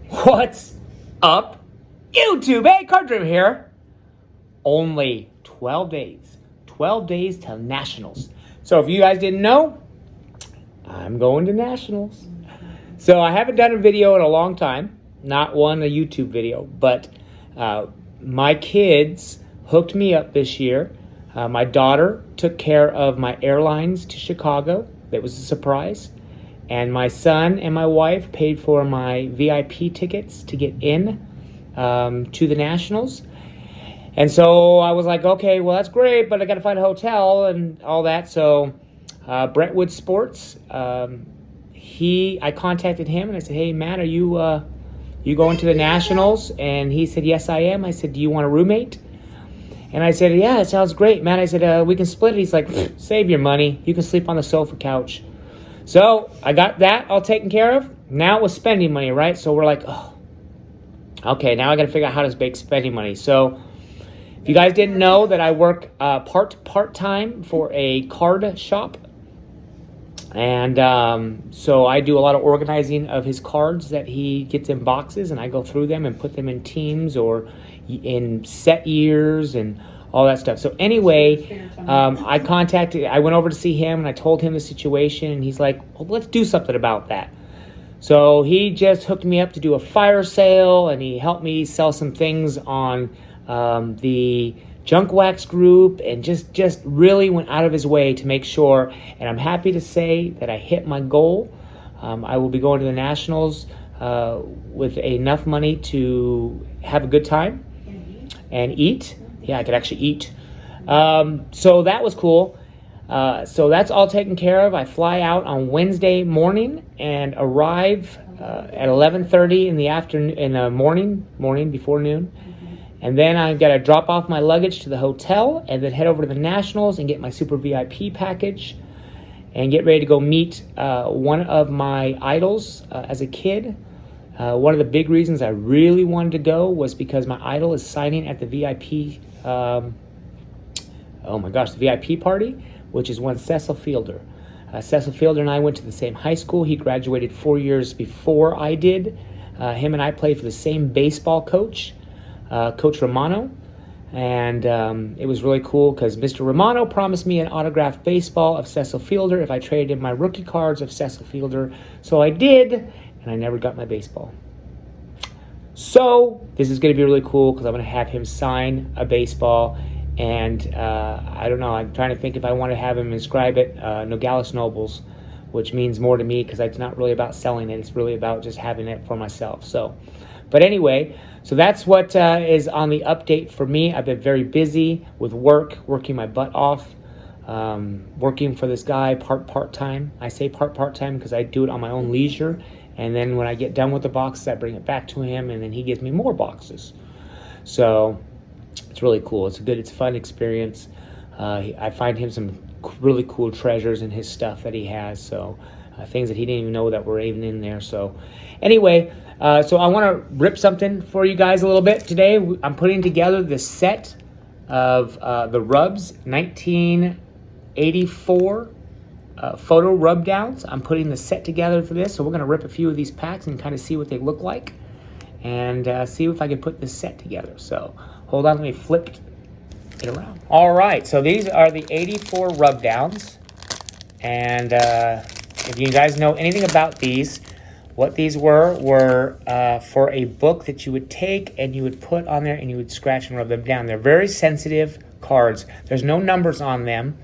What's up, YouTube? Hey, Card Dream here. Only 12 days. 12 days till Nationals. So if you guys didn't know, I'm going to Nationals. So I haven't done a video in a long time. Not one a YouTube video. But my kids hooked me up this year. My daughter took care of my airlines to Chicago. That was a surprise. And my son and my wife paid for my VIP tickets to get in to the Nationals. And so I was like, okay, well, that's great, but I got to find a hotel and all that. So Brentwood Sports, I contacted him and I said, hey, Matt, are you going to the Nationals? And he said, yes, I am. I said, do you want a roommate? And I said, yeah, it sounds great, Matt. I said, we can split it. He's like, save your money. You can sleep on the sofa couch. So I got that all taken care of. Now it was spending money, right? So we're like, oh, okay, now I got to figure out how to make spending money. So if you guys didn't know that I work part-time for a card shop. And so I do a lot of organizing of his cards that he gets in boxes, and I go through them and put them in teams or in set years and all that stuff. So anyway, I went over to see him and I told him the situation, and he's like, well, let's do something about that. So he just hooked me up to do a fire sale, and he helped me sell some things on the Junk Wax group, and just really went out of his way to make sure. And I'm happy to say that I hit my goal. I will be going to the Nationals with enough money to have a good time and eat. Yeah, I could actually eat. So that was cool. So that's all taken care of. I fly out on Wednesday morning and arrive at 11:30 in the afternoon, in the morning before noon. And then I've got to drop off my luggage to the hotel and then head over to the Nationals and get my Super VIP package and get ready to go meet one of my idols as a kid. One of the big reasons I really wanted to go was because my idol is signing at the VIP, the VIP party, which is one Cecil Fielder. Cecil Fielder and I went to the same high school. He graduated 4 years before I did. Him and I played for the same baseball coach, Coach Romano. And it was really cool because Mr. Romano promised me an autographed baseball of Cecil Fielder if I traded in my rookie cards of Cecil Fielder. So I did, and I never got my baseball. So this is going to be really cool because I'm going to have him sign a baseball. And I don't know, I'm trying to think if I want to have him inscribe it Nogales Nobles, which means more to me because it's not really about selling it. It's really about just having it for myself. So, but anyway, so that's what is on the update for me. I've been very busy with working my butt off, working for this guy part-time. I say part-time because I do it on my own leisure. And then when I get done with the boxes, I bring it back to him, and then he gives me more boxes. So it's really cool. It's a fun experience. I find him some really cool treasures in his stuff that he has. So things that he didn't even know that were even in there. So anyway, so I want to rip something for you guys a little bit today. I'm putting together this set of the Rubs 1984 photo rub downs. I'm putting the set together for this. So we're going to rip a few of these packs and kind of see what they look like and see if I can put this set together. So hold on, let me flip it around. All right, so these are the 84 rub downs. And if you guys know anything about these, what these were for a book that you would take and you would put on there and you would scratch and rub them down. They're very sensitive cards. There's no numbers on them,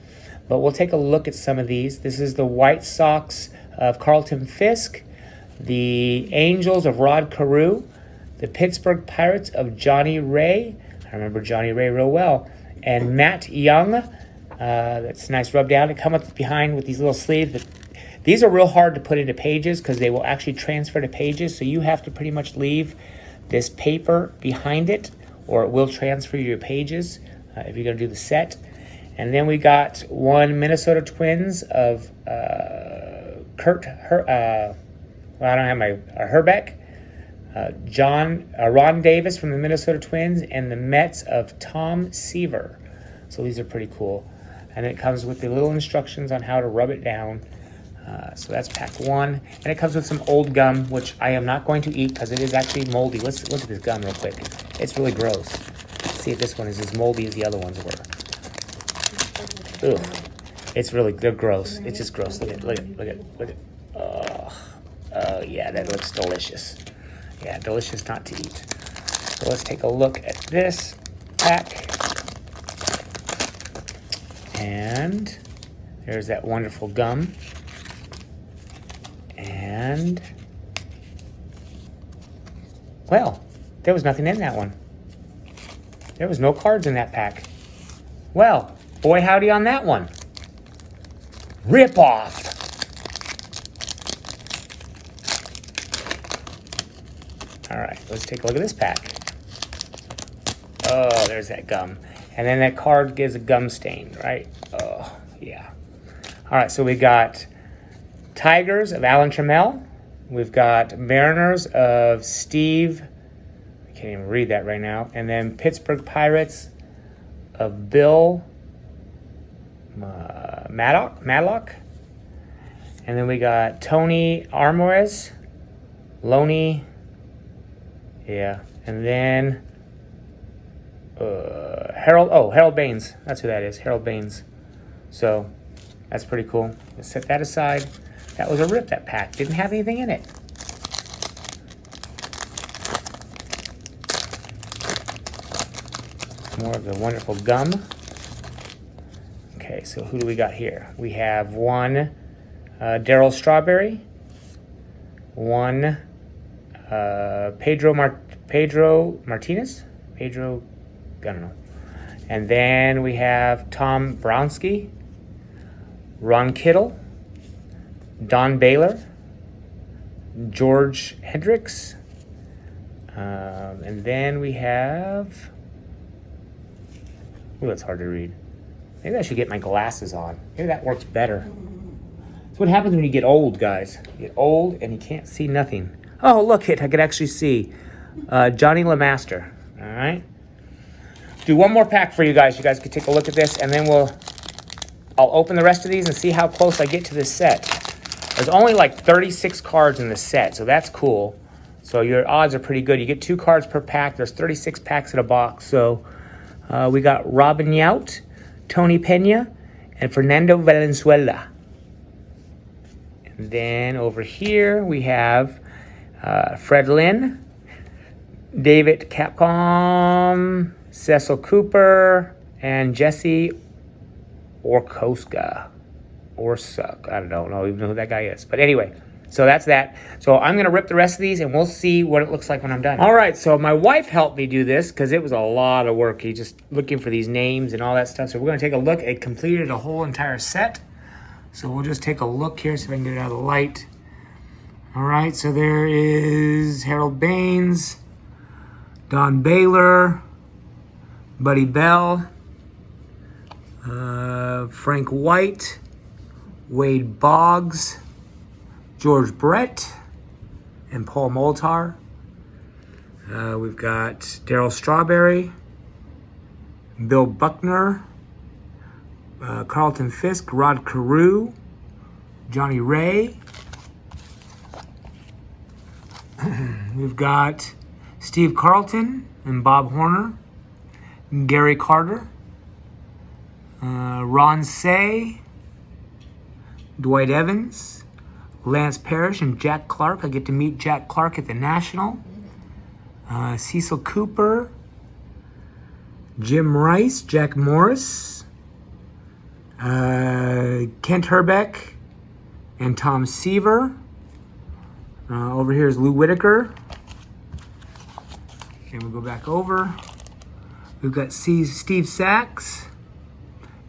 but we'll take a look at some of these. This is the White Sox of Carlton Fisk, the Angels of Rod Carew, the Pittsburgh Pirates of Johnny Ray. I remember Johnny Ray real well. And Matt Young. That's a nice rub down. They come up behind with these little sleeves. These are real hard to put into pages because they will actually transfer to pages. So you have to pretty much leave this paper behind it, or it will transfer your pages if you're going to do the set. And then we got one Minnesota Twins of Herbeck. Ron Davis from the Minnesota Twins, and the Mets of Tom Seaver. So these are pretty cool. And it comes with the little instructions on how to rub it down. So that's pack 1. And it comes with some old gum, which I am not going to eat because it is actually moldy. Let's look at this gum real quick. It's really gross. Let's see if this one is as moldy as the other ones were. Ugh. They're gross. It's just gross. Look at. Oh, yeah, that looks delicious. Yeah, delicious not to eat. So let's take a look at this pack. And there's that wonderful gum. And, well, there was nothing in that one. There was no cards in that pack. Well, boy howdy on that one. Rip off. All right, let's take a look at this pack. Oh, there's that gum. And then that card gives a gum stain, right? Oh, yeah. All right, so we got Tigers of Alan Trammell. We've got Mariners of Steve. I can't even read that right now. And then Pittsburgh Pirates of Bill Madlock. And then we got Tony Armourez, Loney. Yeah. And then Harold Baines. That's who that is, Harold Baines. So that's pretty cool. Let's set that aside. That was a rip, that pack. Didn't have anything in it. More of the wonderful gum. Okay, so who do we got here? We have one Darryl Strawberry. One Pedro Martinez. I don't know. And then we have Tom Brownsky, Ron Kittle, Don Baylor, George Hendricks, and then we have, ooh, that's hard to read. Maybe I should get my glasses on. Maybe that works better. That's what happens when you get old, guys. You get old and you can't see nothing. Oh, look, I could actually see Johnny LeMaster. All right. Do one more pack for you guys. You guys can take a look at this, and then I'll open the rest of these and see how close I get to this set. There's only like 36 cards in the set, so that's cool. So your odds are pretty good. You get 2 cards per pack. There's 36 packs in a box. So we got Robin Yount, Tony Pena, and Fernando Valenzuela. And then over here we have Fred Lynn, David Capcom, Cecil Cooper, and Jesse Orsuck. I don't even know who that guy is. But anyway, so that's that. So I'm going to rip the rest of these, and we'll see what it looks like when I'm done. All right, so my wife helped me do this because it was a lot of work. He's just looking for these names and all that stuff. So we're going to take a look. It completed a whole entire set. So we'll just take a look here, see if I can get it out of the light. All right, so there is Harold Baines, Don Baylor, Buddy Bell, Frank White, Wade Boggs, George Brett, and Paul Moltar. We've got Darryl Strawberry, Bill Buckner, Carlton Fisk, Rod Carew, Johnny Ray. We've got Steve Carlton and Bob Horner, Gary Carter, Ron Say, Dwight Evans, Lance Parrish, and Jack Clark. I get to meet Jack Clark at the National. Cecil Cooper, Jim Rice, Jack Morris, Kent Herbeck, and Tom Seaver. Over here is Lou Whitaker. And we'll go back over. We've got Steve Sachs,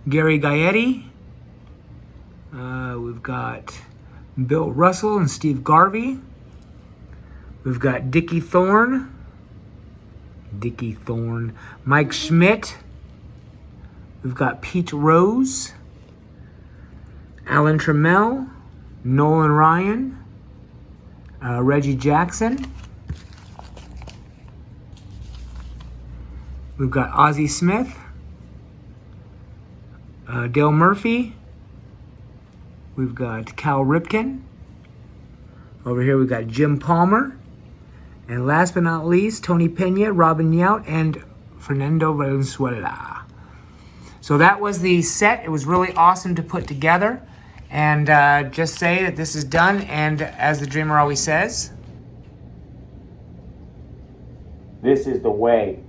Gary Gaetti. We've got Bill Russell and Steve Garvey. We've got Dickie Thorne, Mike Schmidt. We've got Pete Rose, Alan Trammell, Nolan Ryan, Reggie Jackson. We've got Ozzie Smith, Dale Murphy. We've got Cal Ripken. Over here we've got Jim Palmer. And last but not least, Tony Pena, Robin Yount, and Fernando Valenzuela. So that was the set. It was really awesome to put together. And just say that this is done. And as the dreamer always says, this is the way.